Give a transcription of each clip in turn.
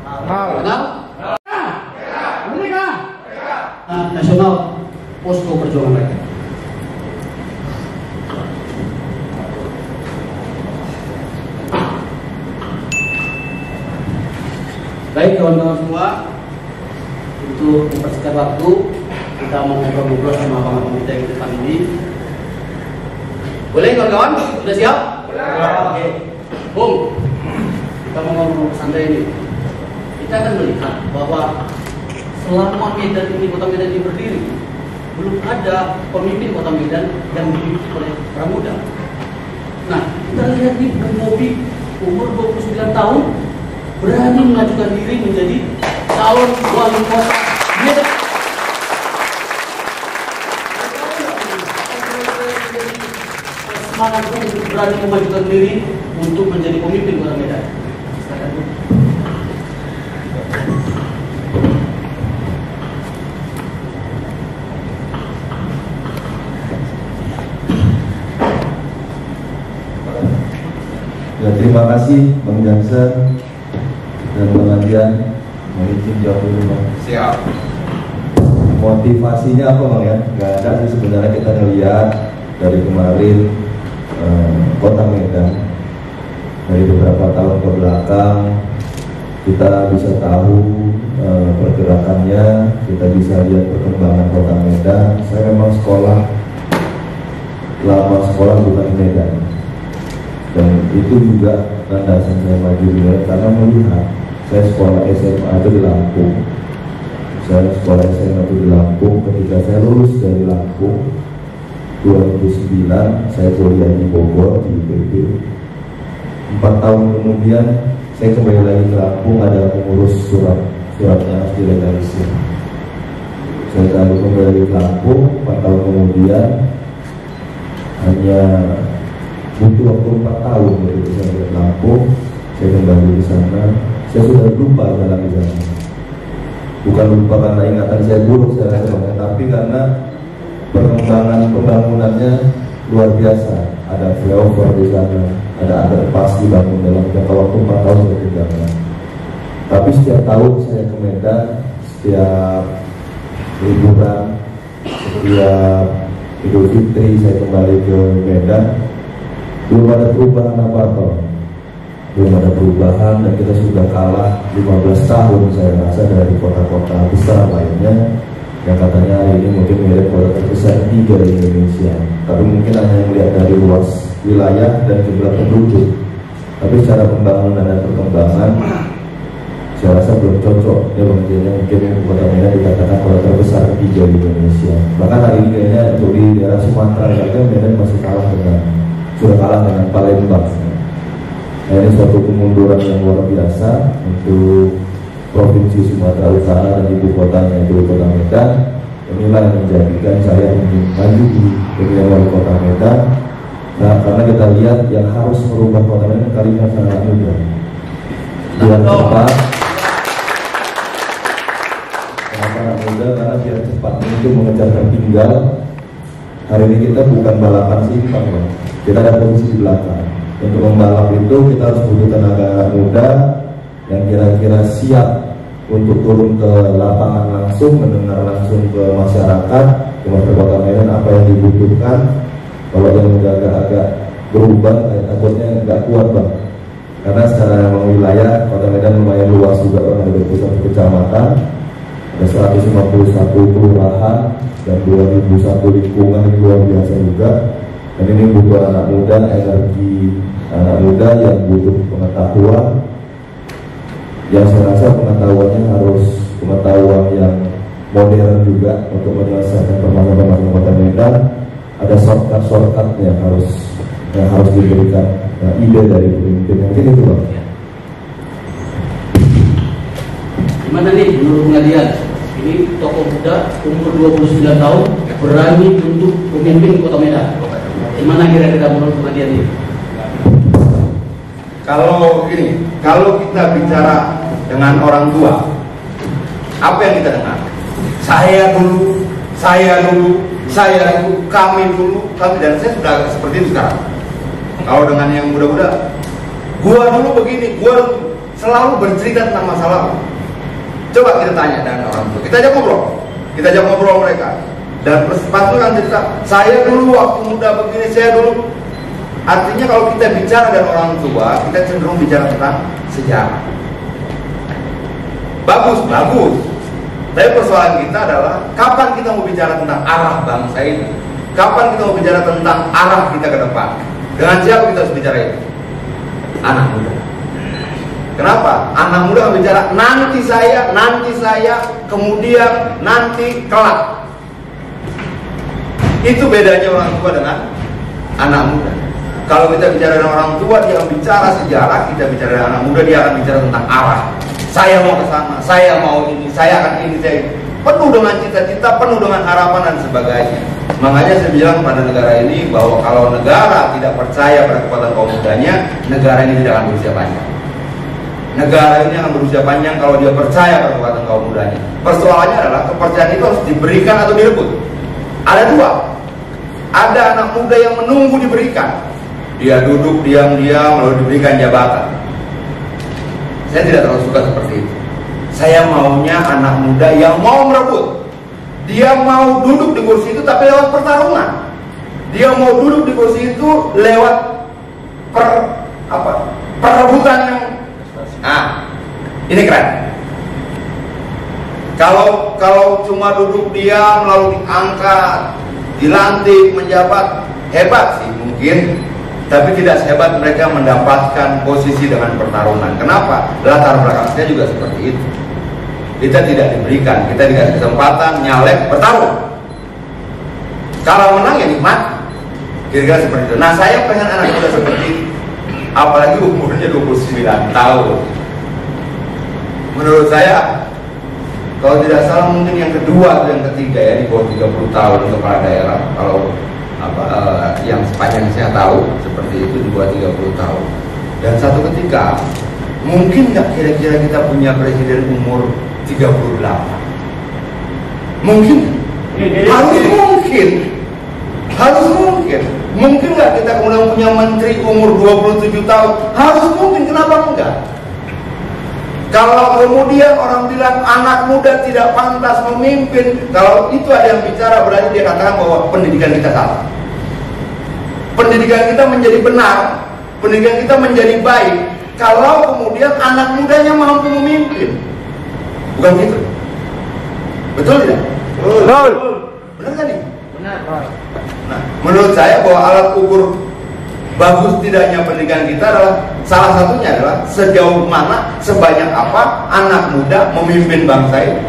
Kenal? Merdeka. Nasional Posko Perjuangan Rakyat. Baik kawan-kawan semua, untuk mempersingkat waktu, kita mau ngobrol-ngobrol sama abang-abang kita yang di depan ini. Boleh kawan-kawan? Sudah siap? Oke. Bung, kita mau ngobrol santai ini. Kita akan melihat bahwa selama Medan ini, kota Medan ini berdiri, belum ada pemimpin kota Medan yang dipimpin oleh orang muda. Nah, kita lihat nih, Bung Bobi umur 29 tahun berani mengajukan diri menjadi calon wali kota Medan. Semangat untuk berani memajukan diri untuk menjadi pemimpin kota Medan. Ya, terima kasih Bang Jansen dan Bang Adian. Mau izin jawab dulu Bang. Siap. Motivasinya apa Bang ya? Gak ada sih sebenarnya, kita ngeliat dari kemarin kota Medan dari beberapa tahun ke belakang kita bisa tahu pergerakannya, kita bisa lihat perkembangan kota Medan. Saya memang lama sekolah bukan di Medan, dan itu juga landasan saya maju karena melihat saya sekolah SMA itu di Lampung. Saya sekolah SMA itu di Lampung. Ketika saya lulus dari Lampung 2009, saya kuliah di Bogor di IPB. 4 tahun kemudian saya kembali lagi ke Lampung, ada mengurus suratnya harus dilegalisir. Saya lalu kembali ke Lampung. 4 tahun kemudian, hanya butuh waktu 4 tahun untuk saya ke Lampung. Saya kembali ke sana. Saya sudah lupa jalan di sana. Bukan lupa karena ingatan saya buruk saya rasa, tapi karena perkembangan pembangunannya luar biasa. Ada flyover di sana, ada underpass dibangun dalam jangka waktu 4 tahun saya tinggalkan. Tapi setiap tahun saya ke Medan, setiap liburan, setiap Idul Fitri saya kembali ke Medan, belum ada perubahan apa-apa. Belum ada perubahan, dan kita sudah kalah 15 tahun saya rasa dari kota-kota besar lainnya yang katanya hari ini mungkin mirip kota terbesar 3 di Indonesia, tapi mungkin hanya melihat dari luas wilayah dan jumlah penduduk. Tapi secara pembangunan dan perkembangan saya rasa belum cocok ya Bang. Mungkin kota Medan dikatakan kota terbesar 3 di Indonesia. Bahkan hari ini kayaknya untuk di daerah Sumatera saja Medan masih sudah kalah dengan Palembang. Nah, ini suatu kemunduran yang luar biasa untuk Provinsi Sumatera Utara dan ibu kotanya itu Kota Medan. Inilah yang menjadikan saya ingin maju di pemilihan wali kota Medan. Nah, karena kita lihat yang harus merubah kota Medan kalimat sangat mudah. Biar cepat. Kenapa anak muda? Karena biar cepat itu mengejar tertinggal. Hari ini kita bukan balapan simpang, kita ada posisi di belakang. Untuk membalap itu kita harus butuh tenaga muda yang kira-kira siap untuk turun ke lapangan langsung, mendengar langsung ke masyarakat, ke Kota Medan apa yang dibutuhkan. Kalau yang udah agak-agak berubah, takutnya nggak kuat Bang. Karena secara wilayah Kota Medan lumayan luas juga Bang, ada 21 kecamatan, ada 151 kelurahan dan 2001 lingkungan, ini luar biasa juga. Dan ini butuh anak muda, energi anak muda yang butuh pengetahuan. Yang saya rasa pengetahuannya harus pengetahuan yang modern juga untuk menyelesaikan permasalahan Kota Medan. Ada shortcut yang harus diberikan. Nah, ide dari pemimpin mungkin itu Bang. Gimana nih menurut pengadilan? Ini tokoh muda umur 29 tahun berani untuk memimpin Kota Medan. Gimana kira-kira menurut pengadilan ini? Kalau kita bicara dengan orang tua, apa yang kita dengar? Saya dulu, kami dan saya sudah seperti itu sekarang. Kalau dengan yang muda-muda, gua dulu begini, selalu bercerita tentang masa lalu. Coba kita tanya dengan orang tua, kita ajak ngobrol mereka. Dan pasti kan cerita, saya dulu waktu muda begini, saya dulu. Artinya kalau kita bicara dengan orang tua, kita cenderung bicara tentang sejarah. Bagus. Tapi persoalan kita adalah kapan kita mau bicara tentang arah bangsa ini? Kapan kita mau bicara tentang arah kita ke depan? Dengan siapa kita harus bicara itu? Anak muda. Kenapa? Anak muda bicara nanti saya, kemudian nanti kelak. Itu bedanya orang tua dengan anak muda. Kalau kita bicara dengan orang tua, dia akan bicara sejarah. Kita bicara dengan anak muda, dia akan bicara tentang arah. Saya mau ke sana, saya mau ini, saya akan ini, saya ini. Penuh dengan cita-cita, penuh dengan harapan dan sebagainya. Makanya saya bilang pada negara ini bahwa kalau negara tidak percaya pada kekuatan kaum mudanya, negara ini tidak akan berusia panjang. Negara ini akan berusia panjang kalau dia percaya pada kekuatan kaum mudanya. Persoalannya adalah kepercayaan itu harus diberikan atau direbut. Ada dua. Ada anak muda yang menunggu diberikan. Dia duduk diam-diam lalu diberikan jabatan. Saya tidak terlalu suka seperti itu. Saya maunya anak muda yang mau merebut. Dia mau duduk di kursi itu tapi lewat pertarungan. Dia mau duduk di kursi itu lewat perebutan yang ini keren. Kalau cuma duduk diam lalu diangkat, dilantik, menjabat, hebat sih mungkin. Tapi tidak sehebat mereka mendapatkan posisi dengan pertarungan. Kenapa? Latar belakangnya juga seperti itu. Kita tidak diberikan, kita dikasih kesempatan nyalek bertarung. Kalau menang ya nikmat. Kira-kira seperti itu. Nah, saya pengen anak muda seperti itu. Apalagi umurnya 29 tahun. Menurut saya, kalau tidak salah mungkin yang kedua atau yang ketiga ya di bawah 30 tahun kepala daerah. Kalau yang sepanjang saya tahu seperti itu di bawah 30 tahun. Dan satu ketika mungkin nggak kira-kira kita punya presiden umur 38? Mungkin? Harus mungkin. Mungkin nggak kita kemudian punya menteri umur 27 tahun? Harus mungkin. Kenapa enggak? Kalau kemudian orang bilang anak muda tidak pantas memimpin, kalau itu ada yang bicara berarti dia katakan bahwa pendidikan kita salah. Pendidikan kita menjadi benar, pendidikan kita menjadi baik kalau kemudian anak mudanya mampu memimpin. Bukan gitu? Betul tidak? Betul. Benar kan nih? Benar. Nah, menurut saya bahwa alat ukur bagus tidaknya pendidikan kita adalah salah satunya adalah sejauh mana, sebanyak apa anak muda memimpin bangsa ini.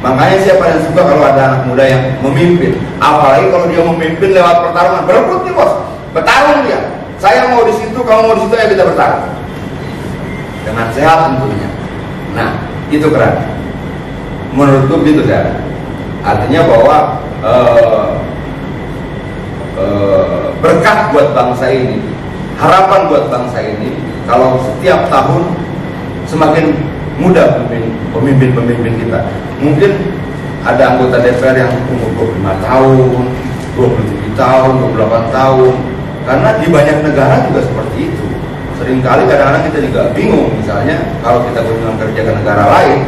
Makanya siapa yang suka kalau ada anak muda yang memimpin, apalagi kalau dia memimpin lewat pertarungan, berebut nih bos, bertarung dia. Saya mau di situ, kamu mau di situ, ya kita bertarung dengan sehat tentunya. Nah, itu keren. Menurutku gitu kan. Artinya bahwa berkah buat bangsa ini, harapan buat bangsa ini, kalau setiap tahun semakin muda pemimpin-pemimpin kita. Mungkin ada anggota DPR yang umur 25 tahun, 27 tahun, 28 tahun. Karena di banyak negara juga seperti itu. Seringkali kadang-kadang kita juga bingung, misalnya kalau kita kunjungan kerja ke negara lain,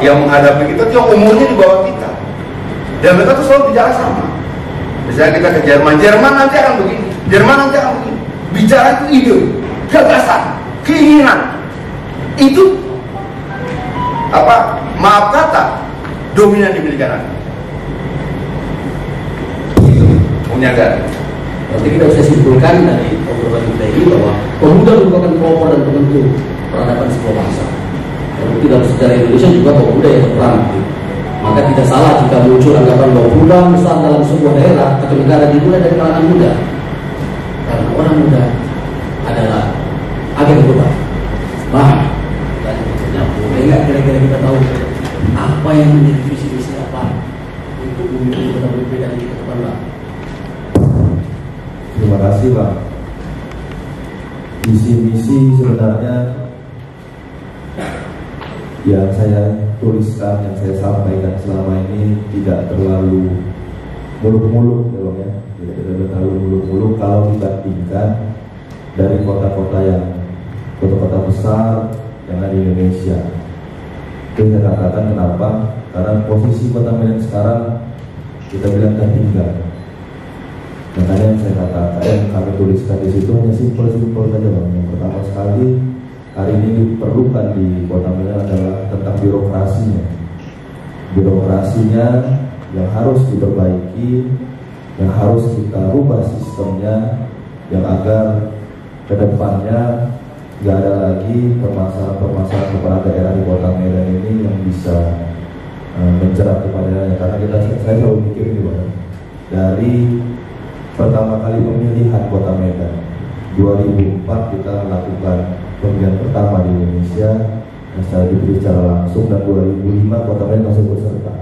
yang menghadapi kita tuh umurnya di bawah kita. Dan mereka tuh selalu bicara sama. Misalnya kita ke Jerman nanti akan begini, Jerman nanti akan begini. Bicara itu ide, gagasan, keinginan. Itu maaf kata dominan dimiliki anak. Punya kan? Berarti kita bisa simpulkan dari obrolan kita ini bahwa pemuda merupakan pelopor dan penentu peradaban sebuah bangsa. Terbukti dalam sejarah Indonesia juga pemuda yang berperan. Maka tidak salah jika muncul anggapan bahwa perubahan besar dalam sebuah daerah atau negara dimulai dari kalangan muda. Karena orang muda adalah agen perubahan. Dan maksudnya boleh nggak kira-kira kita tahu apa yang menjadi visi-visi apa untuk memimpin kota berbeda di depan, Pak? Terima kasih, Pak. Visi-misi sebenarnya yang saya tuliskan, yang saya sampaikan selama ini tidak terlalu muluk-muluk, ya, tidak terlalu muluk-muluk kalau dibandingkan dari kota-kota yang kota-kota besar yang ada di Indonesia. Itu saya katakan kenapa? Karena posisi Kota Medan sekarang kita bilang tertinggal. Makanya yang saya katakan, yang kami tuliskan di situ hanya simpel-simpel saja, Bang. Yang pertama sekali, hari ini diperlukan di Kota Medan adalah tentang birokrasinya. Birokrasinya yang harus diperbaiki, yang harus kita rubah sistemnya, yang agar kedepannya nggak ada lagi permasalahan-permasalahan kepala daerah di Kota Medan ini yang bisa menjerat kepadanya. Karena saya selalu mikir ini, Bang, dari pertama kali pemilihan Kota Medan 2004 kita melakukan pemilihan pertama di Indonesia yang secara dipilih secara langsung, dan 2005 Kota Medan masuk peserta.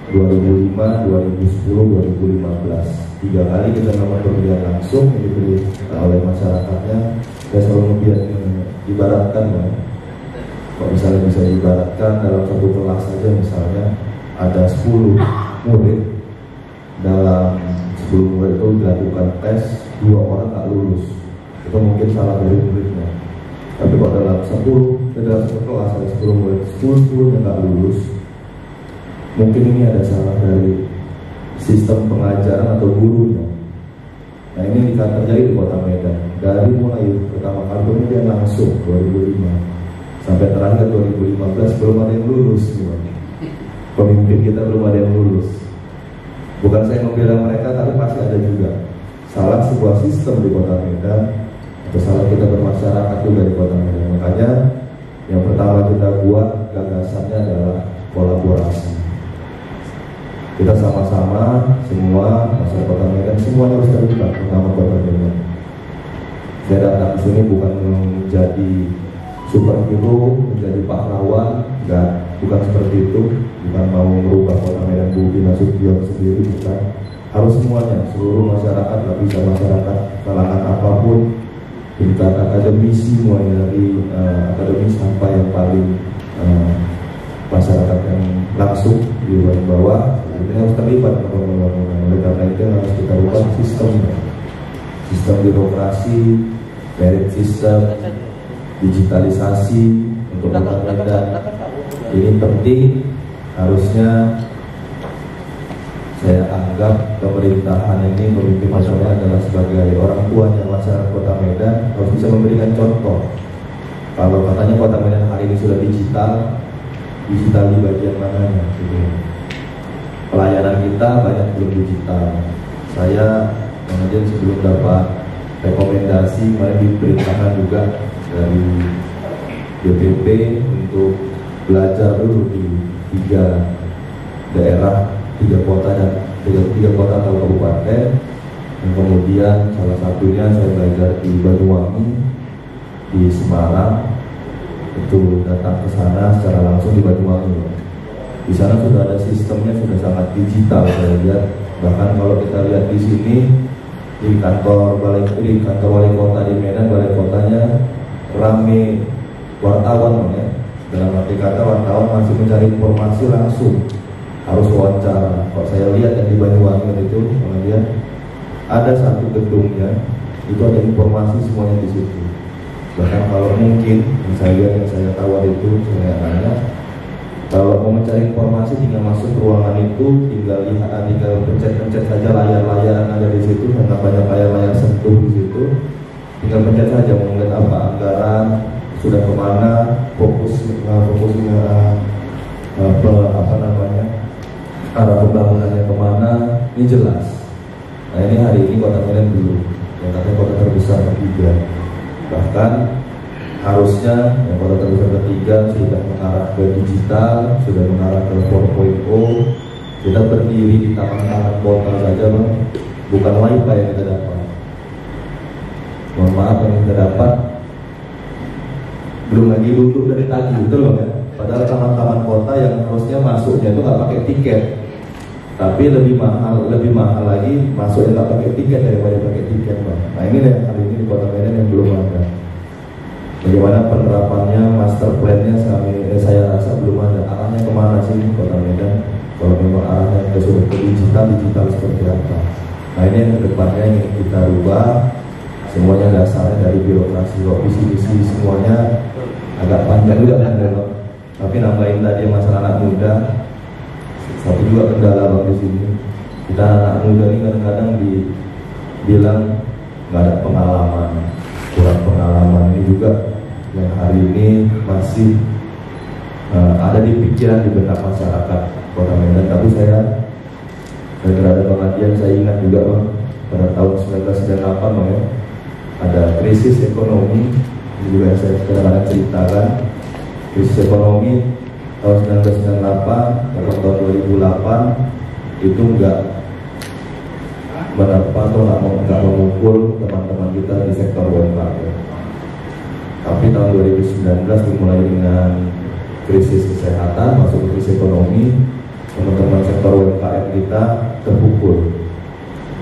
2005, 2010, 2015 3 kali kita melakukan pemilihan langsung yang dipilih oleh masyarakatnya. Saya selalu ibaratkan, Bang, kalau misalnya bisa diibaratkan dalam satu kelas saja, misalnya ada 10 murid, dalam 10 murid itu dilakukan tes, 2 orang tak lulus, itu mungkin salah dari muridnya. Tapi kalau dalam satu kelas ada 10 murid, 10 yang tak lulus, mungkin ini ada salah dari sistem pengajaran atau gurunya. Nah, ini terjadi di Kota Medan dari mulai pertama kali pemilihan langsung 2005 sampai terakhir 2015 belum ada yang lulus. Pemimpin kita belum ada yang lulus. Bukan saya membela mereka, tapi pasti ada juga salah sebuah sistem di Kota Medan atau salah kita bermasyarakat juga di Kota Medan. Makanya yang pertama kita buat gagasannya adalah kolaborasi. Kita sama-sama semua masyarakat Kota Medan semuanya harus terlibat bersama Kota Medan. Saya datang ke sini bukan menjadi superhero, menjadi pahlawan, enggak, bukan seperti itu. Bukan mau merubah Kota Medan Bobi Nasution sendiri, bukan. Harus semuanya, seluruh masyarakat, nggak bisa masyarakat kalangan apapun, tingkat akademisi, mulai dari akademisi sampai yang paling masyarakat yang langsung di bawah. Ini harus terlibat pembangunan. Oleh karena itu harus kita ubah sistem birokrasi, merit system, digitalisasi untuk Kota Medan. Ini penting. Harusnya saya anggap pemerintahan ini, pemimpin masyarakat adalah sebagai orang tuanya masyarakat Kota Medan, harus bisa memberikan contoh. Kalau katanya Kota Medan hari ini sudah digital di bagian mananya gitu. Pelayanan kita banyak belum digital. Saya kemudian sebelum dapat rekomendasi kemarin diperintahkan juga dari DPP untuk belajar dulu di 3 daerah, 3 kota dan 3 kota atau kabupaten. Dan kemudian salah satunya saya belajar di Banyuwangi, di Semarang. Itu datang ke sana secara langsung di Banyuwangi. Di sana sudah ada sistemnya, sudah sangat digital saya lihat. Bahkan kalau kita lihat di sini di kantor wali kota di Medan, balai kotanya rame wartawan, ya. Dalam arti kata wartawan masih mencari informasi langsung, harus wawancara. Kalau saya lihat yang di Banyuwangi itu, kemudian ada satu gedungnya, itu ada informasi semuanya di situ. Bahkan kalau mungkin yang saya lihat, yang saya tawar itu, saya nanya, kalau mau mencari informasi tinggal masuk ruangan itu, tinggal pencet saja layar-layar yang ada di situ, karena banyak layar-layar sentuh di situ. Tinggal pencet saja mau melihat apa anggaran, sudah kemana, fokusnya arah pembangunannya kemana, ini jelas. Nah, ini hari ini Kota Medan dulu, yang katanya kota terbesar ketiga. Bahkan harusnya yang kota terbesar ketiga sudah mengarah ke digital, sudah mengarah ke 4.0. Kita berdiri di taman-taman kota saja, Bang, bukan wifi yang kita dapat. Mohon maaf, yang kita dapat belum lagi duduk dari tadi, betul loh, ya. Padahal taman-taman kota yang harusnya masuknya itu nggak pakai tiket, tapi lebih mahal lagi masuknya nggak pakai tiket daripada pakai tiket, Bang. Nah, ini yang hari ini di Kota Medan yang belum ada. Bagaimana penerapannya, master plan-nya saya rasa belum ada. Arahnya kemana sih Kota Medan? Kalau memang arahnya sudah ke digital seperti apa? Nah, ini yang kedepannya yang kita rubah. semuanya dasarnya dari birokrasi kok, visi-visi semuanya agak panjang juga kan Bang. Tapi nambahin tadi masalah anak muda, satu juga kendala Bang di sini. Kita anak muda ini kadang-kadang dibilang nggak ada pengalaman, kurang pengalaman. Ini juga yang hari ini masih ada di pikiran di benak masyarakat Kota Medan. Tapi saya ada Bang Adian, saya ingat juga Bang, pada tahun 1998 Bang ya, ada krisis ekonomi. Ini juga saya kadang-kadang ceritakan, krisis ekonomi tahun 1998 atau tahun 2008 itu enggak menerpa atau enggak memukul teman-teman kita di sektor UMKM. Tapi tahun 2019 dimulai dengan krisis kesehatan, masuk ke krisis ekonomi, teman-teman sektor UMKM kita terpukul.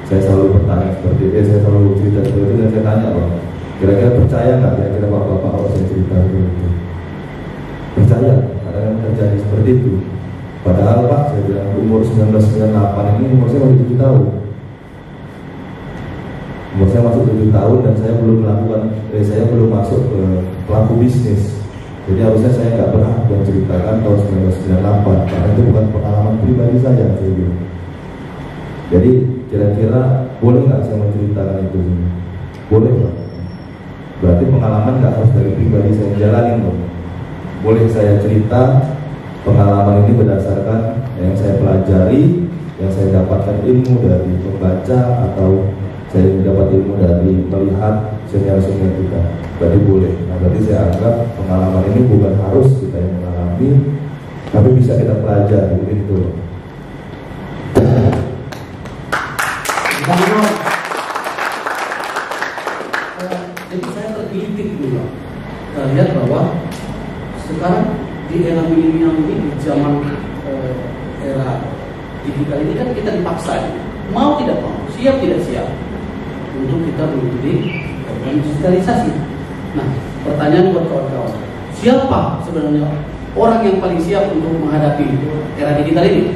Saya selalu bertanya seperti itu, saya selalu cerita seperti itu, dan saya tanya Bang, kira-kira percaya nggak kira-kira bapak-bapak kalau saya cerita itu? Percaya? Ada yang terjadi seperti itu. Padahal Pak, saya bilang umur 1998 ini umur saya masih 7 tahun. Umur saya masuk 7 tahun dan saya belum melakukan, saya belum masuk ke pelaku bisnis. Jadi harusnya saya nggak pernah menceritakan tahun 1998 karena itu bukan pengalaman pribadi saya bilang. Jadi kira-kira boleh nggak saya menceritakan itu? Boleh Pak. Berarti pengalaman nggak harus dari pribadi saya jalanin Bang. Boleh saya cerita pengalaman ini berdasarkan yang saya pelajari, yang saya dapatkan ilmu dari membaca atau saya dapat ilmu dari melihat senior-senior kita. Berarti boleh. Nah, berarti saya anggap pengalaman ini bukan harus kita yang mengalami, tapi bisa kita pelajari gitu. Jadi saya tergelitik dulu, lihat bahwa sekarang di era milenial ini, di zaman era digital ini kan kita dipaksa, mau tidak mau, siap tidak siap untuk kita mengikuti program digitalisasi. Nah, pertanyaan buat kawan-kawan, siapa sebenarnya orang yang paling siap untuk menghadapi era digital ini?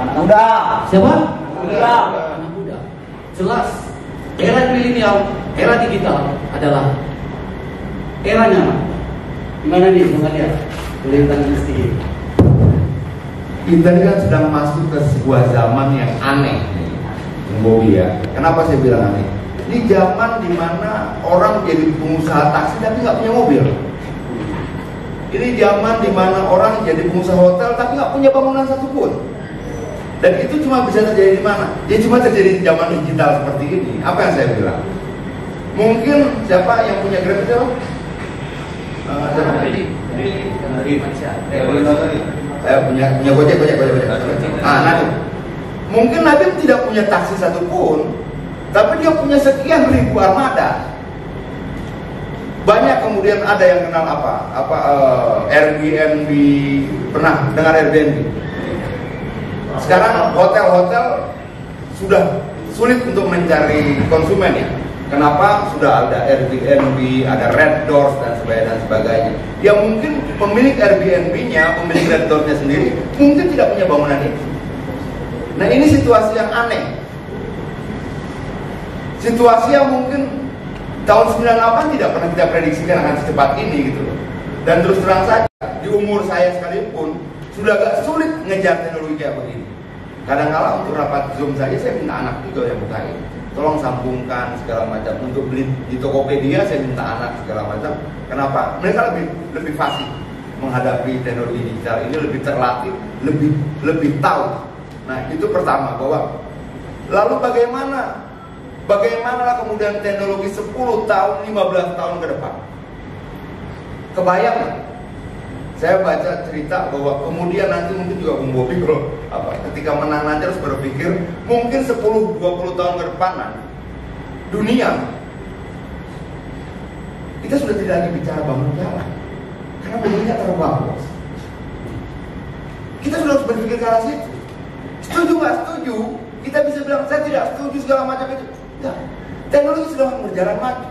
Anak muda. Siapa? Anak muda. Jelas, era milenial, era digital adalah eranya. Gimana nih, Bang Adian? Boleh tanya sedikit. Kita ini kan sedang masuk ke sebuah zaman yang aneh, Bobby ya. Kenapa saya bilang aneh? Ini zaman dimana orang jadi pengusaha taksi tapi nggak punya mobil. Ini zaman dimana orang jadi pengusaha hotel tapi nggak punya bangunan satupun. Dan itu cuma bisa terjadi di mana? Ya cuma terjadi di zaman digital seperti ini. Apa yang saya bilang? Mungkin siapa yang punya Grab itu? Punya Gojek. Nah, mungkin Nabi tidak punya taksi satupun, tapi dia punya sekian ribu armada. Banyak kemudian ada yang kenal Airbnb, pernah dengar Airbnb? Sekarang hotel-hotel sudah sulit untuk mencari konsumen ya. Kenapa? Sudah ada Airbnb, ada Red Doors dan sebagainya. Ya mungkin pemilik Airbnb-nya, pemilik Red Doors-nya sendiri mungkin tidak punya bangunan itu. Nah ini situasi yang aneh. Situasi yang mungkin tahun 98 tidak pernah kita prediksikan akan secepat ini gitu loh. Dan terus terang saja, di umur saya sekalipun sudah agak sulit ngejar teknologi kayak begini. Kadang-kala untuk rapat Zoom saja saya minta anak juga yang bukain. Tolong sambungkan segala macam. Untuk beli di Tokopedia saya minta anak segala macam. Kenapa? Mereka lebih fasih menghadapi teknologi digital ini, lebih terlatih, lebih tahu. Nah itu pertama, bahwa lalu bagaimana kemudian teknologi 10 tahun, 15 tahun ke depan? Kebayang nggak? Saya baca cerita bahwa kemudian nanti mungkin juga Bung Bobby ketika menang nanti harus berpikir mungkin 10-20 tahun ke depan nanti dunia kita sudah tidak lagi bicara bangun jalan karena mobilnya terbang, bos. Kita sudah harus berpikir ke arah situ. Setuju nggak setuju? Kita bisa bilang saya tidak setuju segala macam itu. Ya, teknologi sudah berjalan maju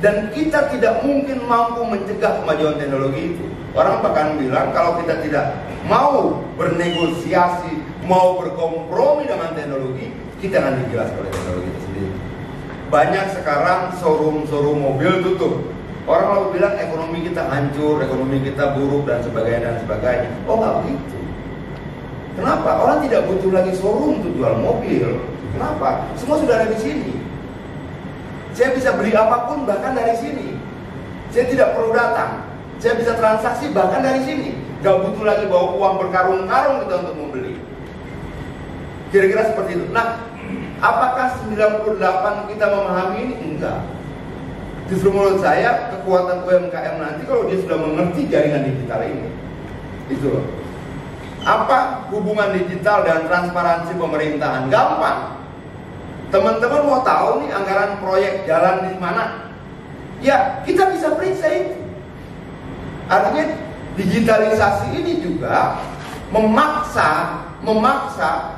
dan kita tidak mungkin mampu mencegah kemajuan teknologi itu. Orang bahkan bilang kalau kita tidak mau bernegosiasi, mau berkompromi dengan teknologi, kita nanti jelas oleh teknologi itu sendiri. banyak sekarang showroom mobil tutup. Orang lalu bilang ekonomi kita hancur, ekonomi kita buruk dan sebagainya. Oh nggak begitu. Kenapa? Orang tidak butuh lagi showroom untuk jual mobil. Kenapa? Semua sudah ada di sini. Saya bisa beli apapun bahkan dari sini. Saya tidak perlu datang. Saya bisa transaksi bahkan dari sini. Gak butuh lagi bawa uang berkarung-karung kita untuk membeli. Kira-kira seperti itu. Nah, apakah 98 kita memahami ini? Enggak. Justru menurut saya kekuatan UMKM nanti kalau dia sudah mengerti jaringan digital ini. Itu loh. Apa hubungan digital dan transparansi pemerintahan? Gampang. Teman-teman mau tahu nih anggaran proyek jalan di mana? Ya, kita bisa periksa itu. Artinya digitalisasi ini juga memaksa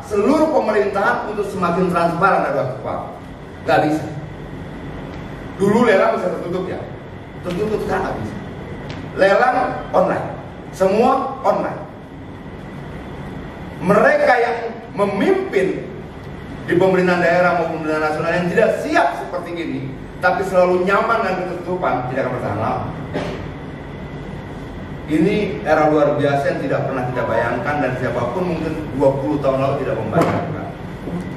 seluruh pemerintahan untuk semakin transparan dari waktu ke waktu. Gak bisa. Dulu lelang bisa tertutup ya, tertutup sekarang gak bisa. Lelang online, semua online. Mereka yang memimpin di pemerintahan daerah maupun pemerintahan nasional yang tidak siap seperti ini, tapi selalu nyaman dan ketertutupan, tidak akan bertahan lama. Ini era luar biasa yang tidak pernah kita bayangkan dan siapapun mungkin 20 tahun lalu tidak membayangkan.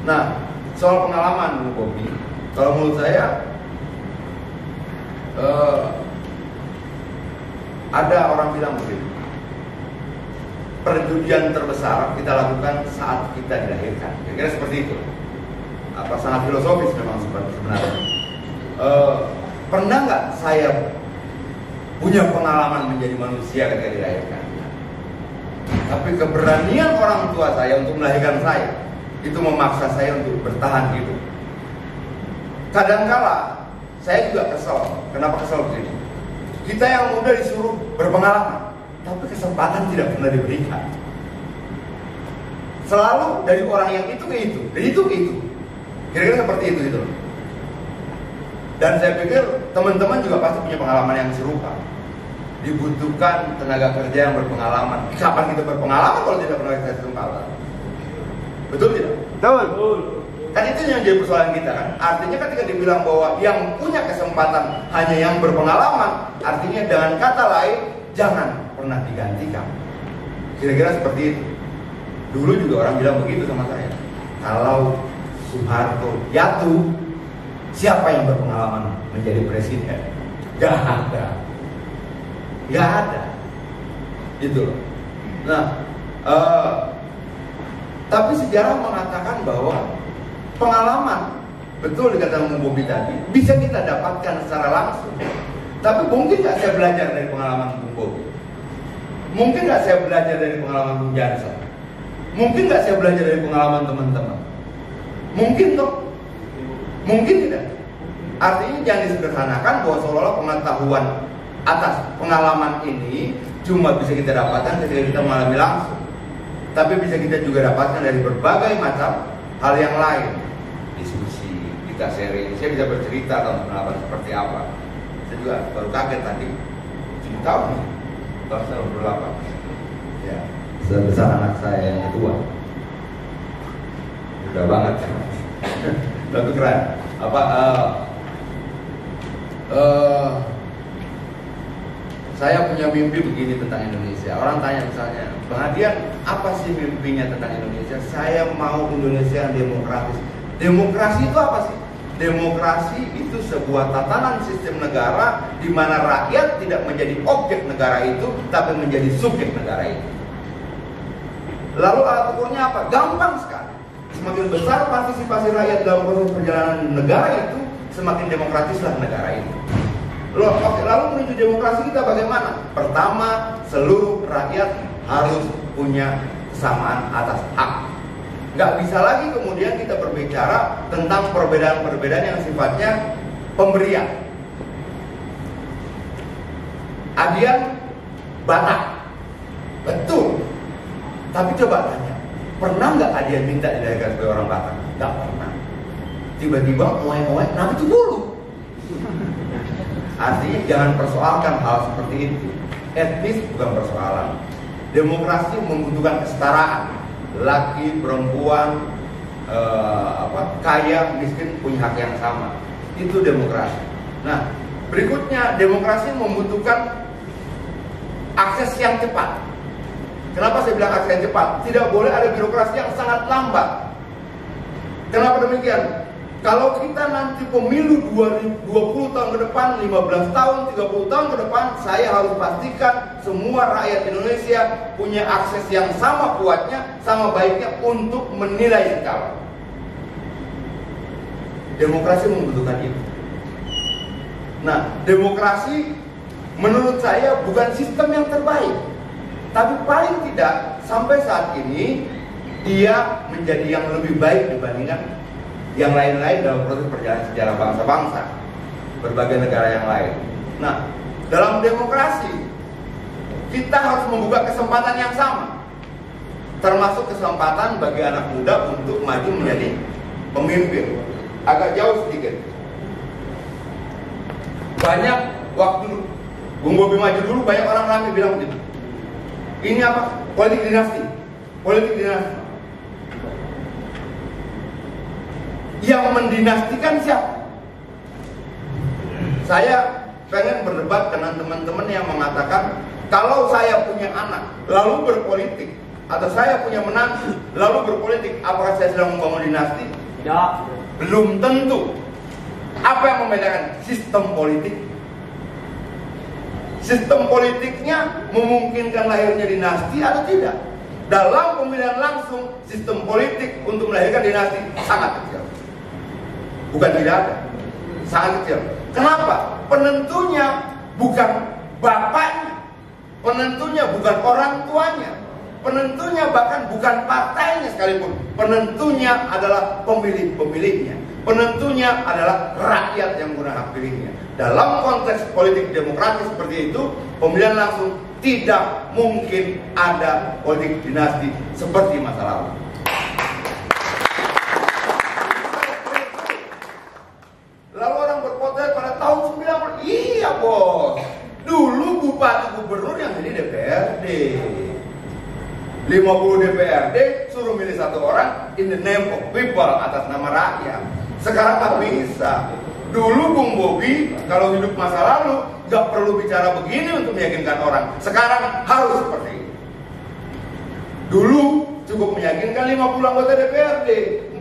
Nah, soal pengalaman Bu Bobi, kalau menurut saya ada orang bilang begini, perjudian terbesar kita lakukan saat kita dilahirkan. Kira-kira seperti itu. Apa sangat filosofis memang sebenarnya. Pernah nggak saya punya pengalaman menjadi manusia ketika dilahirkan? Tapi keberanian orang tua saya untuk melahirkan saya itu memaksa saya untuk bertahan hidup. Kadangkala saya juga kesel. Kenapa kesel begini? Kita yang muda disuruh berpengalaman, tapi kesempatan tidak pernah diberikan. Selalu dari orang yang itu ke itu, dari itu ke itu. Kira-kira seperti itu gitu. Dan saya pikir teman-teman juga pasti punya pengalaman yang serupa. Dibutuhkan tenaga kerja yang berpengalaman. Kapan kita berpengalaman kalau tidak pernah kita kesempatan? Betul tidak? Betul. Kan itu yang jadi persoalan kita kan. Artinya ketika dibilang bahwa yang punya kesempatan hanya yang berpengalaman, artinya dengan kata lain jangan pernah digantikan. Kira-kira seperti itu. Dulu juga orang bilang begitu sama saya. Kalau Soeharto jatuh, siapa yang berpengalaman menjadi presiden? Gak ada. Gak ada. Itu loh. Nah, tapi sejarah mengatakan bahwa pengalaman, betul dikatakan Bung Bobi tadi, bisa kita dapatkan secara langsung. Tapi mungkin gak saya belajar dari pengalaman Bung Bobi? Mungkin gak saya belajar dari pengalaman Bung Jansen? Mungkin gak saya belajar dari pengalaman teman-teman? Mungkin toh? Mungkin tidak. Artinya jangan disederhanakan bahwa seolah-olah pengetahuan atas pengalaman ini cuma bisa kita dapatkan ketika kita mengalami langsung. Tapi bisa kita juga dapatkan dari berbagai macam hal yang lain. Diskusi, kita sharing, saya bisa bercerita tentang pengalaman seperti apa. Saya juga baru kaget tadi 7 tahun nih, tahun 98 ya, sebesar anak saya yang kedua. Udah banget kan. Tapi keren. Saya punya mimpi begini tentang Indonesia. Orang tanya misalnya, Bang Adian, apa sih mimpinya tentang Indonesia? Saya mau Indonesia yang demokratis. Demokrasi itu apa sih? Demokrasi itu sebuah tatanan sistem negara di mana rakyat tidak menjadi objek negara itu, tapi menjadi subjek negara itu. Lalu alat ukurnya apa? Gampang sekali. Semakin besar partisipasi rakyat dalam proses perjalanan negara itu, semakin demokratislah negara itu. Lalu menuju demokrasi kita bagaimana? Pertama, seluruh rakyat harus punya kesamaan atas hak. Nggak bisa lagi kemudian kita berbicara tentang perbedaan-perbedaan yang sifatnya pemberian. Adian Batak, betul. Tapi coba tanya, pernah nggak Adian minta dilahirkan sebagai orang Batak? Nggak pernah. Tiba-tiba ngoek-ngoek, nama itu bulu. Artinya jangan persoalkan hal seperti itu. Etnis bukan persoalan. Demokrasi membutuhkan kesetaraan. Laki, perempuan, kaya, miskin punya hak yang sama. Itu demokrasi. Nah, berikutnya demokrasi membutuhkan akses yang cepat. Kenapa saya bilang akses yang cepat? Tidak boleh ada birokrasi yang sangat lambat. Kenapa demikian? Kalau kita nanti pemilu 20 tahun ke depan, 15 tahun, 30 tahun ke depan, saya harus pastikan semua rakyat Indonesia punya akses yang sama kuatnya, sama baiknya untuk menilai calon. Demokrasi membutuhkan itu. Nah, demokrasi menurut saya bukan sistem yang terbaik, tapi paling tidak sampai saat ini dia menjadi yang lebih baik dibandingkan yang lain-lain dalam proses perjalanan sejarah bangsa-bangsa berbagai negara yang lain. Nah, dalam demokrasi kita harus membuka kesempatan yang sama, termasuk kesempatan bagi anak muda untuk maju menjadi pemimpin. Agak jauh sedikit. Banyak waktu Bung Bobi maju dulu, banyak orang ramai bilang begitu. Ini apa? Politik dinasti. Politik dinasti. Yang mendinastikan siapa? Saya pengen berdebat dengan teman-teman yang mengatakan kalau saya punya anak lalu berpolitik, atau saya punya menantu lalu berpolitik, apakah saya sedang membangun dinasti? Ya. Belum tentu. Apa yang membedakan? Sistem politik. Sistem politiknya memungkinkan lahirnya dinasti atau tidak? Dalam pemilihan langsung, sistem politik untuk melahirkan dinasti sangat kecil. Bukan tidak ada, sangat kecil. Kenapa? Penentunya bukan bapaknya, penentunya bukan orang tuanya, penentunya bahkan bukan partainya sekalipun. Penentunya adalah pemilih-pemilihnya, penentunya adalah rakyat yang menggunakan hak pilihnya. Dalam konteks politik demokratis seperti itu, pemilihan langsung tidak mungkin ada politik dinasti seperti masa lalu. Lalu orang berpotensi pada tahun 90, iya bos, dulu bupati gubernur yang jadi DPRD, 50 DPRD suruh milih satu orang in the name of people, atas nama rakyat. Sekarang tak bisa. Dulu Bung Bobi kalau hidup masa lalu gak perlu bicara begini untuk meyakinkan orang. Sekarang harus seperti ini. Dulu cukup meyakinkan 50 anggota DPRD,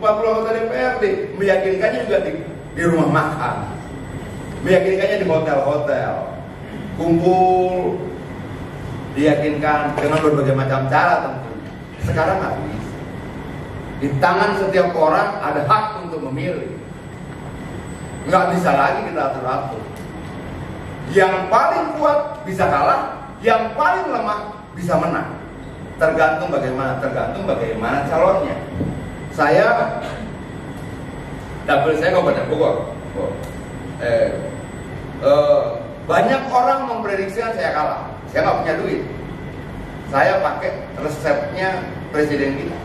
40 anggota DPRD, meyakinkannya juga di rumah makan, meyakinkannya di hotel-hotel, kumpul, diyakinkan dengan berbagai macam cara tentu. Sekarang nggak bisa. Di tangan setiap orang ada hak untuk memilih. Nggak bisa lagi kita atur-atur. Yang paling kuat bisa kalah, yang paling lemah bisa menang. Tergantung bagaimana calonnya. Dapil saya Kabupaten Bogor. Banyak orang memprediksikan saya kalah. Saya nggak punya duit. Saya pakai resepnya presiden kita,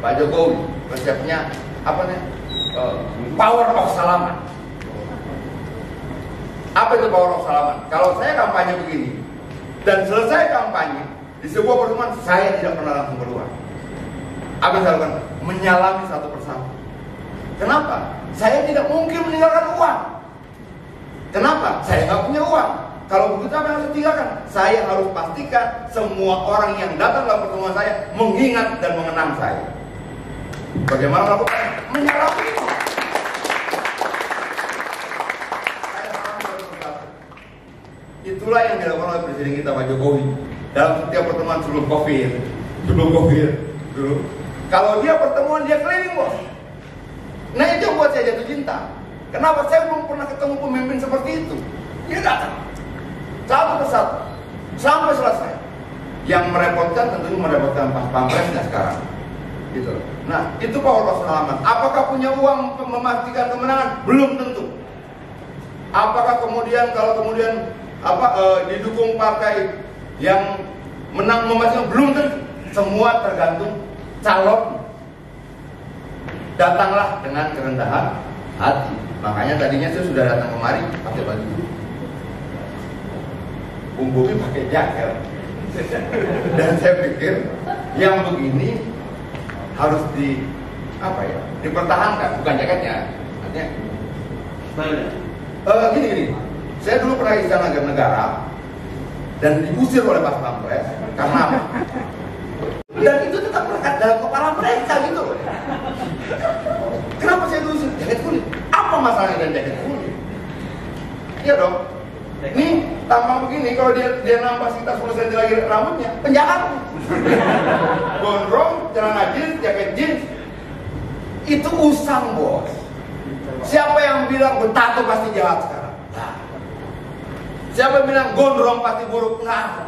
Pak Jokowi. Resepnya apa nih? Power of salaman. Apa itu power of salaman? Kalau saya kampanye begini dan selesai kampanye di sebuah pertemuan, saya tidak pernah langsung keluar. Apa yang saya lakukan? Menyalami satu persatu. Kenapa? Saya tidak mungkin meninggalkan uang. Kenapa? Saya nggak punya uang. Kalau begitu apa yang harus ditinggalkan? Saya harus pastikan semua orang yang datang dalam pertemuan saya mengingat dan mengenang saya. Bagaimana melakukan? Menyalami. Itulah yang dilakukan oleh presiden kita Pak Jokowi dalam setiap pertemuan sebelum COVID dulu. Kalau dia pertemuan dia keliling bos. Nah itu buat saya jatuh cinta. Kenapa? Saya belum pernah ketemu pemimpin seperti itu. Dia datang satu persatu sampai selesai. Yang merepotkan tentunya merepotkan Pak Pampresnya sekarang. Gitu. Nah itu power of salaman. Apakah punya uang untuk memastikan kemenangan? Belum tentu. Apakah kemudian didukung partai yang menang memastikan? Belum tentu. Semua tergantung calon. Datanglah dengan kerendahan hati. Makanya tadinya saya sudah datang kemari pakai baju Bung Bobi pakai jaket. Dan saya pikir yang begini harus dipertahankan, bukan jaketnya. Artinya Gini, saya dulu pernah istana negara dan diusir oleh Pas Pampres karena apa? Dan itu tetap melekat dalam kepala mereka gitu loh. Kenapa saya diusir? Jaket kulit. Apa masalahnya dengan jaket kulit? Iya dong. Ini tampang begini, kalau dia nambah sekitar 10 cm lagi rambutnya, penjahat. Gondrong, celana jeans, jaket jeans, itu usang bos. Siapa yang bilang bertato pasti jahat sekarang? Nah. Siapa yang bilang gondrong pasti buruk? Nah.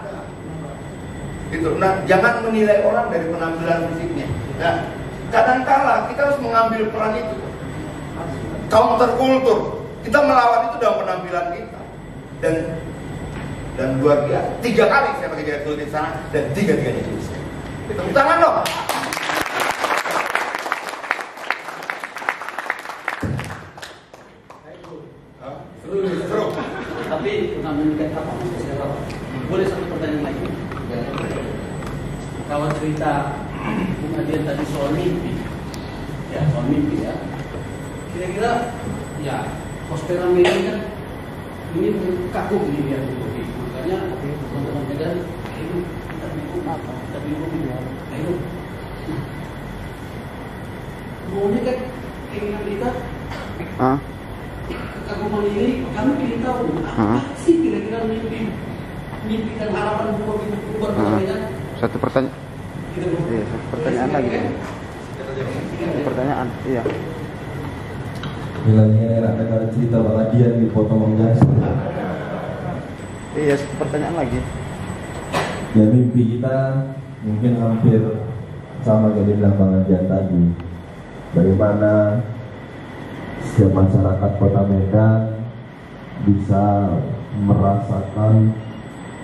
Gitu. Nah, jangan menilai orang dari penampilan fisiknya. Nah, kadang-kala kita harus mengambil peran itu. Counterculture. Kita melawan itu dalam penampilan kita. Dan luar biasa. 3 kali saya pakai jaket kulit di sana dan 3-tiganya diusir. Tepuk tangan dong. Seru. Tapi mengenai apa boleh satu pertanyaan lagi. Kalau cerita Bung Adian tadi soal mimpi, ya soal mimpi ya. Kira-kira ya Prospera Medan kan ini kaku ini dia mimpi. Makanya teman-teman Medan ini kita bingung apa? Kita bingung ayo. Maunya kan keinginan kita. Kekaguman ini kami ingin tahu apa sih kira-kira mimpi dan harapan buat Medan. Satu pertanyaan. Iya, satu pertanyaan lagi. Satu pertanyaan, iya. Bilangnya enak dengar cerita Bang Adian di foto Bang Jackson. Iya, satu pertanyaan lagi. Ya mimpi kita mungkin hampir sama kayak dibilang Bang Adian tadi. Bagaimana setiap masyarakat Kota Medan bisa merasakan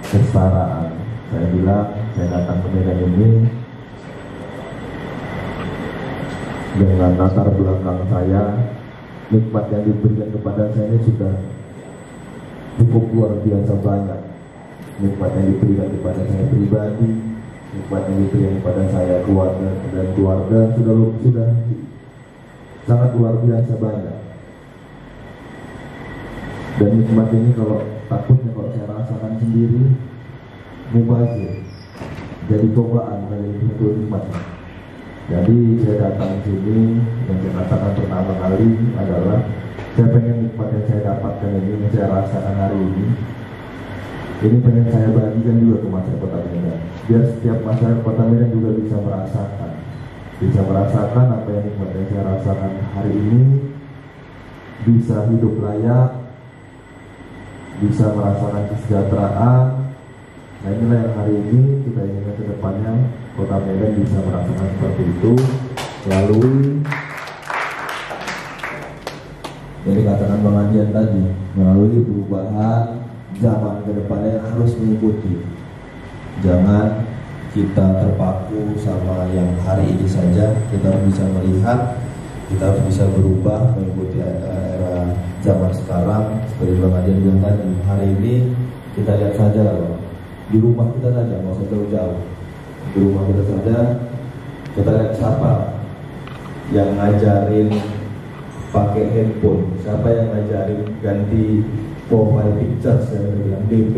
kesetaraan. Saya bilang, saya datang ke Medan ini dengan latar belakang saya, nikmat yang diberikan kepada saya ini sudah cukup luar biasa banyak. Nikmat yang diberikan kepada saya pribadi, nikmat yang diberikan kepada saya keluarga dan keluarga sudah sangat luar biasa banyak. Dan nikmat ini kalau takutnya kalau saya rasakan sendiri mubazir, jadi cobaan dari satu nikmat. Jadi saya datang ke sini, yang saya katakan pertama kali adalah saya pengen nikmat yang saya dapatkan ini, yang saya rasakan hari ini pengen saya bagikan juga ke masyarakat Kota Medan, biar setiap masyarakat Kota Medan juga bisa merasakan apa yang nikmat yang saya rasakan hari ini, bisa hidup layak, bisa merasakan kesejahteraan. Nah inilah yang hari ini kita inginkan ke depannya Kota Medan bisa merasakan seperti itu melalui yang dikatakan Bang Adian tadi, melalui perubahan zaman ke depannya yang harus mengikuti. Jangan kita terpaku sama yang hari ini saja, kita harus bisa melihat, kita harus bisa berubah mengikuti era zaman sekarang. Seperti Bang Adian bilang tadi, hari ini kita lihat saja lah Bang, di rumah kita saja, nggak usah jauh-jauh, di rumah kita saja, kita lihat siapa yang ngajarin pakai handphone, siapa yang ngajarin ganti profile pictures, yang bilang DP,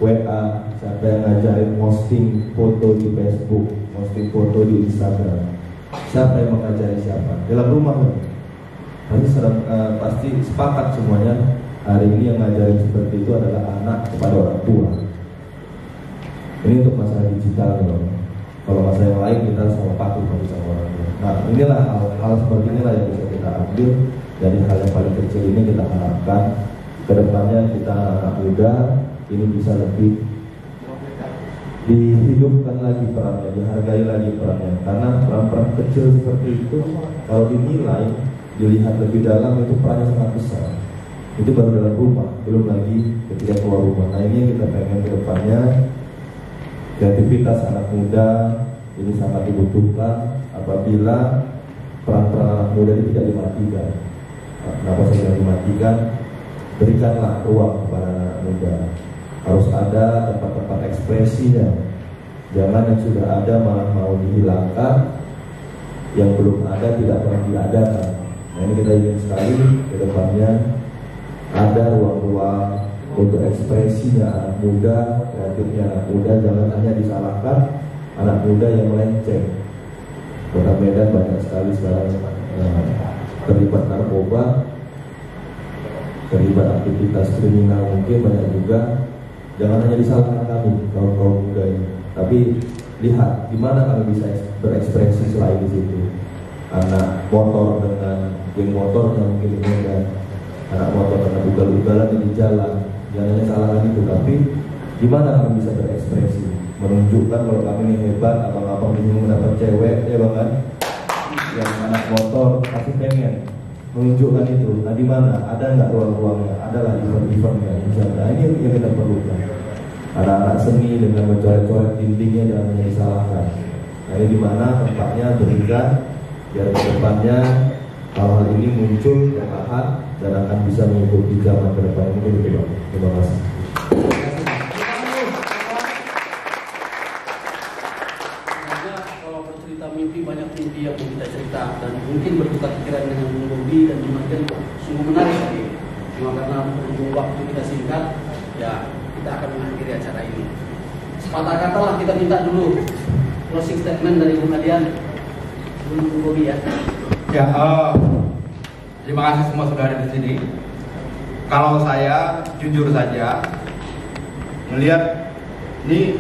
WA, siapa yang ngajarin posting foto di Facebook, posting foto di Instagram, siapa yang mengajari siapa dalam rumah kan? Pasti sepakat semuanya hari ini yang ngajarin seperti itu adalah anak kepada orang tua. Ini untuk masalah digital loh. Kalau masalah yang lain kita sama patuh sama orang tua. Nah inilah hal seperti inilah yang bisa kita ambil dari hal yang paling kecil ini. Kita harapkan kedepannya kita anak muda ini bisa lebih dihidupkan lagi perannya, dihargai lagi perannya. Karena peran-peran kecil seperti itu kalau dinilai, dilihat lebih dalam itu perannya sangat besar. Itu baru dalam rumah, belum lagi ketika keluar rumah. Nah ini yang kita pengen kedepannya. Kreativitas anak muda ini sangat dibutuhkan apabila peran-peran anak muda ini tidak dimatikan. Kenapa saya bilang dimatikan? Berikanlah ruang kepada anak muda. Harus ada tempat-tempat ekspresinya. Jangan yang sudah ada malah mau dihilangkan, yang belum ada tidak pernah diadakan. Nah ini kita ingin sekali ke depannya ada ruang-ruang untuk ekspresinya anak muda, kreatifnya anak muda. Jangan hanya disalahkan anak muda yang melenceng. Kota Medan banyak sekali sekarang terlibat narkoba, terlibat aktivitas kriminal, mungkin banyak juga. Jangan hanya disalahkan kami kaum muda ini, tapi lihat gimana kami bisa berekspresi selain di situ. Anak motor dengan geng motor yang mungkin ini, dan anak motor dengan ugal-ugalan di jalan. Jangan hanya salahkan itu, tapi gimana kami bisa berekspresi, menunjukkan kalau kami ini hebat. Abang-abang bingung mendapat cewek, ya bang kan? Yang anak motor pasti pengen menunjukkan itu. Nah di mana? Ada nggak ruang-ruangnya? Adalah event-eventnya. Nah ini yang kita perlukan. Anak-anak seni dengan mencoret-coret dindingnya jangan hanya disalahkan. Nah ini di mana tempatnya berikan, biar ke depannya hal-hal ini muncul, bertahan, dan akan bisa mengikuti zaman ke depan. Mungkin itu bang. Terima kasih. Kalau bercerita mimpi, banyak mimpi yang kita cerita dan mungkin bertukar pikiran dengan Bung Bobi dan Bung Martin, sungguh menarik sekali. Cuma karena berhubung waktu kita singkat, ya kita akan mengakhiri acara ini. Sepatah kata lah kita minta dulu closing statement dari Bung Adian, Bung Bobi ya. Ya, terima kasih semua sudah ada di sini. Kalau saya jujur saja melihat ini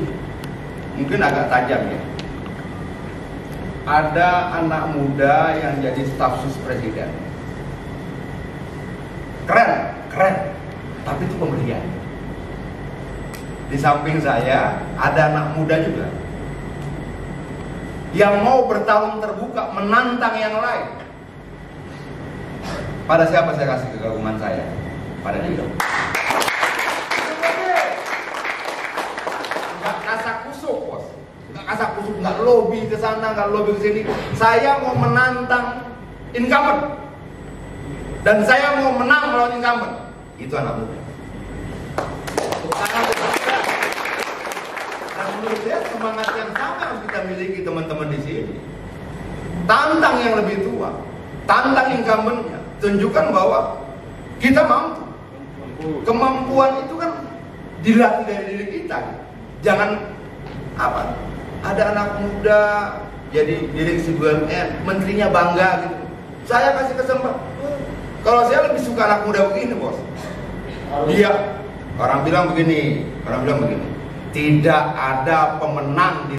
mungkin agak tajam ya. Ada anak muda yang jadi staf sus presiden. Keren, tapi itu pemberian. Di samping saya ada anak muda juga yang mau bertarung terbuka menantang yang lain. Pada siapa saya kasih kekaguman saya? Pada dia. Nggak kasak kusuk, bos. Nggak kasak kusuk, nggak lobby ke sana, nggak lobby ke sini. Saya mau menantang incumbent. Dan saya mau menang melawan incumbent. Itu anak muda. Dan menurut saya semangat yang sama harus kita miliki teman-teman di sini. Tantang yang lebih tua, tantang incumbentnya, tunjukkan bahwa kita mampu. Kemampuan itu kan dilatih dari diri kita. Jangan apa? Ada anak muda jadi direksi BUMN, menterinya bangga gitu. Saya kasih kesempatan. Kalau saya lebih suka anak muda begini, bos. Dia orang bilang begini, tidak ada pemenang di